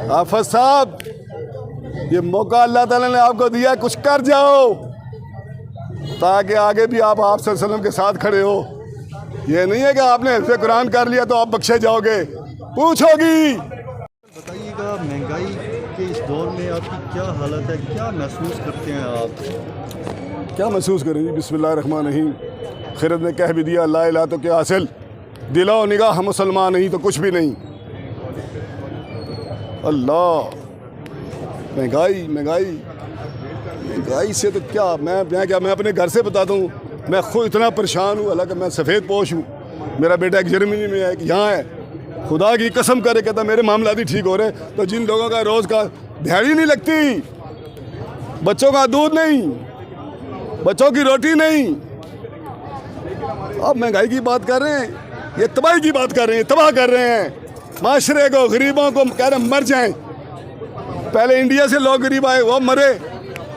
हाफिज साहब, ये मौका अल्लाह ताला ने आपको दिया, कुछ कर जाओ ताकि आगे भी आप सल्लल्लाहु अलैहि वसल्लम के साथ खड़े हो। ये नहीं है कि आपने हिफ्ज़ कुरान कर लिया तो आप बख्शे जाओगे, पूछोगी। बताइएगा, महंगाई के इस दौर में आपकी क्या हालत है, क्या महसूस करते हैं आप? क्या महसूस करेंगे? बिस्मिल्लाहिर्रहमानिर्रहीम। खिरत ने कह भी दिया, ला इलाहा तो क्या हासिल, दिलो निगाह हम मुसलमान नहीं तो कुछ भी नहीं। अल्लाह, महंगाई महंगाई महंगाई से तो क्या मैं अपने घर से बताता हूँ, मैं खुद इतना परेशान हूँ। हालांकि मैं सफ़ेद पोश हूँ, मेरा बेटा एक जर्मनी में है, एक यहाँ है। खुदा की कसम करे कहता मेरे मामलात ही ठीक हो रहे, तो जिन लोगों का रोज़ का दिहाड़ी नहीं लगती, बच्चों का दूध नहीं, बच्चों की रोटी नहीं, आप महंगाई की बात कर रहे हैं, ये तबाही की बात कर रहे हैं, तबाह कर रहे हैं माशरे को, गरीबों को कह रहे मर जाएं। पहले इंडिया से लोग गरीब आए, वो मरे,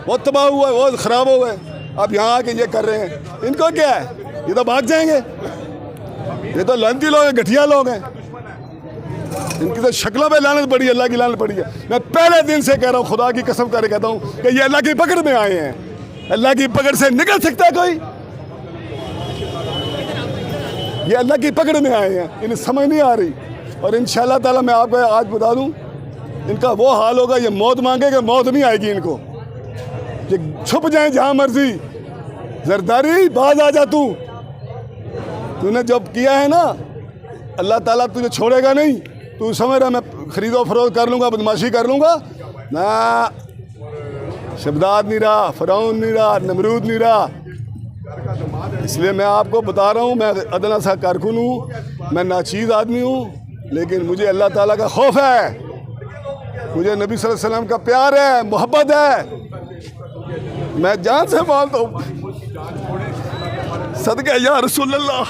वो तबाह हुआ, वो ख़राब हो गए। अब यहाँ आके ये कर रहे हैं, इनको क्या है? ये तो भाग जाएंगे, ये तो लानती लोग हैं, घटिया लोग हैं। इनकी तो शक्लों पे लानत पड़ी है, अल्लाह की लानत पड़ी है। मैं पहले दिन से कह रहा हूँ, खुदा की कसम करके कहता हूँ कि ये अल्लाह की पकड़ में आए हैं। अल्लाह की पकड़ से निकल सकता है कोई? ये अल्लाह की पकड़ में आए हैं, इन्हें समझ नहीं आ रही। और इंशाअल्लाह ताला मैं आपको आज बता दूं, इनका वो हाल होगा, ये मौत मांगेगा, मौत नहीं आएगी इनको। ये छुप जाएं जहाँ मर्जी। जरदारी बाज आ जा, तूने जब किया है ना, अल्लाह ताला तुझे छोड़ेगा नहीं। तू समझ रहा मैं खरीदो फरोख्त कर लूँगा, बदमाशी कर लूँगा ना। शबदाद नहीं रहा, फ़िरौन नहीं रहा, नमरूद नहीं रहा। इसलिए मैं आपको बता रहा हूँ, मैं अदना सा कारकुन हूँ, मैं नाचीज़ आदमी हूँ, लेकिन मुझे अल्लाह ताला का खौफ है, मुझे नबी सल्लल्लाहु अलैहि वसल्लम का प्यार है, मोहब्बत है। मैं जान से मानता हूँ, सदका या रसूल अल्लाह,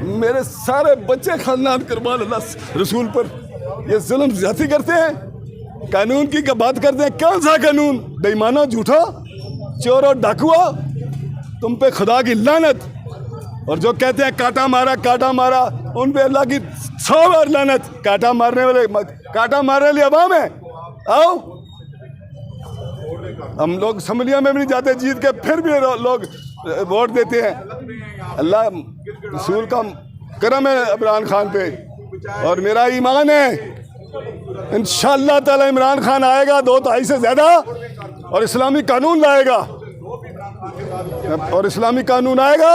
मेरे सारे बच्चे खानदान कुर्बान अल्लाह रसूल पर। ये जुल्म ज्यादती करते हैं, कानून की बात करते हैं। कौन सा कानून? बेईमानो, झूठो, चोर और डाकुओ, तुम पे खुदा की लानत। और जो कहते हैं काटा मारा, उन पे अल्लाह की 100 बार लानत। काटा मारने वाले अवाम है। आओ, हम लोग असम्बलियों में भी नहीं जाते जीत के, फिर भी लोग वोट देते हैं। अल्लाह रसूल का करम है इमरान खान पे, और मेरा ईमान है इंशाअल्लाह ताला इमरान खान आएगा 2-2.5 से ज़्यादा, और इस्लामी कानून लाएगा। और इस्लामी कानून आएगा,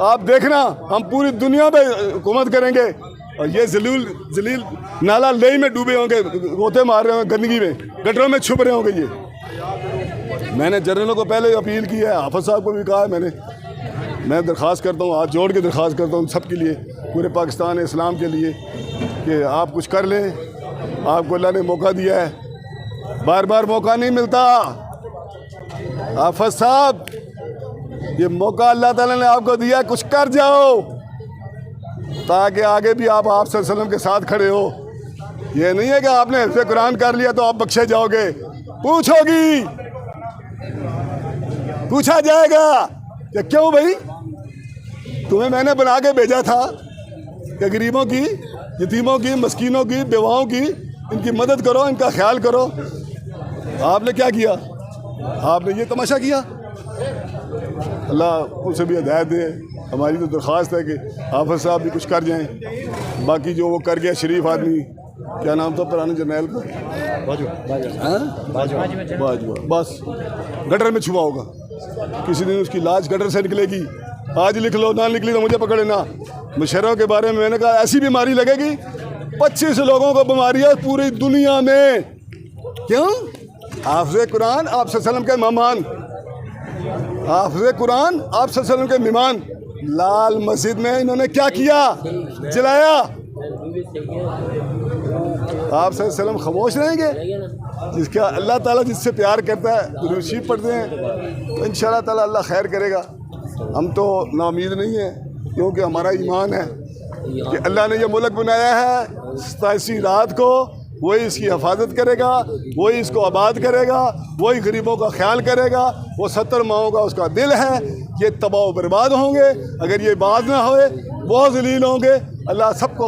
आप देखना, हम पूरी दुनिया पे हुकूमत करेंगे। और ये जलील नाला लेई में डूबे होंगे, रोते मार रहे होंगे, गंदगी में, गटरों में छुप रहे होंगे। ये मैंने जनरलों को पहले अपील की है, हाफिज साहब को भी कहा है मैं दरख्वास्त करता हूँ, हाथ जोड़ के दरख्वास्त करता हूँ सबके लिए, पूरे पाकिस्तान इस्लाम के लिए, कि आप कुछ कर लें। आपको अल्लाह ने मौका दिया है, बार बार मौका नहीं मिलता। हाफिज साहब, ये मौका अल्लाह ताला ने आपको दिया, कुछ कर जाओ ताकि आगे भी आप सल्लल्लाहु अलैहि वसल्लम के साथ खड़े हो। ये नहीं है कि आपने हिफ्ज़ कुरान कर लिया तो आप बख्शे जाओगे, पूछोगी, पूछा जाएगा कि क्यों भाई, तुम्हें मैंने बना के भेजा था कि गरीबों की, यतीमों की, मस्कीनों की, बेवाओं की, इनकी मदद करो, इनका ख्याल करो। आपने क्या किया? आपने ये तमाशा किया। अल्लाह उनसे भी हिदायत दे। हमारी तो दरख्वास्त है कि हाफिज साहब भी कुछ कर जाएं। बाकी जो वो कर गया शरीफ आदमी, क्या नाम था पुराने जर्नैल का? बाजवा, बस गटर में छुपा होगा, किसी दिन उसकी लाश गटर से निकलेगी। आज लिख लो, ना निकली तो मुझे पकड़े ना। मुशर्रफ के बारे में मैंने कहा ऐसी बीमारी लगेगी, 25 लोगों को बीमारी है पूरी दुनिया में। क्यों? हाफ़िज़ कुरान आप सल्लल्लाहु अलैहि वसल्लम के मेहमान, हाफ़िज़ कुरान आप सल्लल्लाहु अलैहि वसल्लम के मेहमान। लाल मस्जिद में इन्होंने क्या किया? जलाया। आप सल्लल्लाहु अलैहि वसल्लम खामोश रहेंगे? जिसका अल्लाह ताला जिससे प्यार करता है दुरूद शरीफ पढ़ते हैं, तो इंशाअल्लाह ताला अल्लाह खैर करेगा। हम तो नाउमीद नहीं हैं, क्योंकि हमारा ईमान है कि अल्लाह ने यह मुल्क बनाया है 87 रात को, वही इसकी हिफाजत करेगा, वही इसको आबाद करेगा, वही गरीबों का ख्याल करेगा। वो 70 माओं का उसका दिल है। ये तबाह बर्बाद होंगे अगर ये बात ना होए, बहुत जलील होंगे। अल्लाह सबको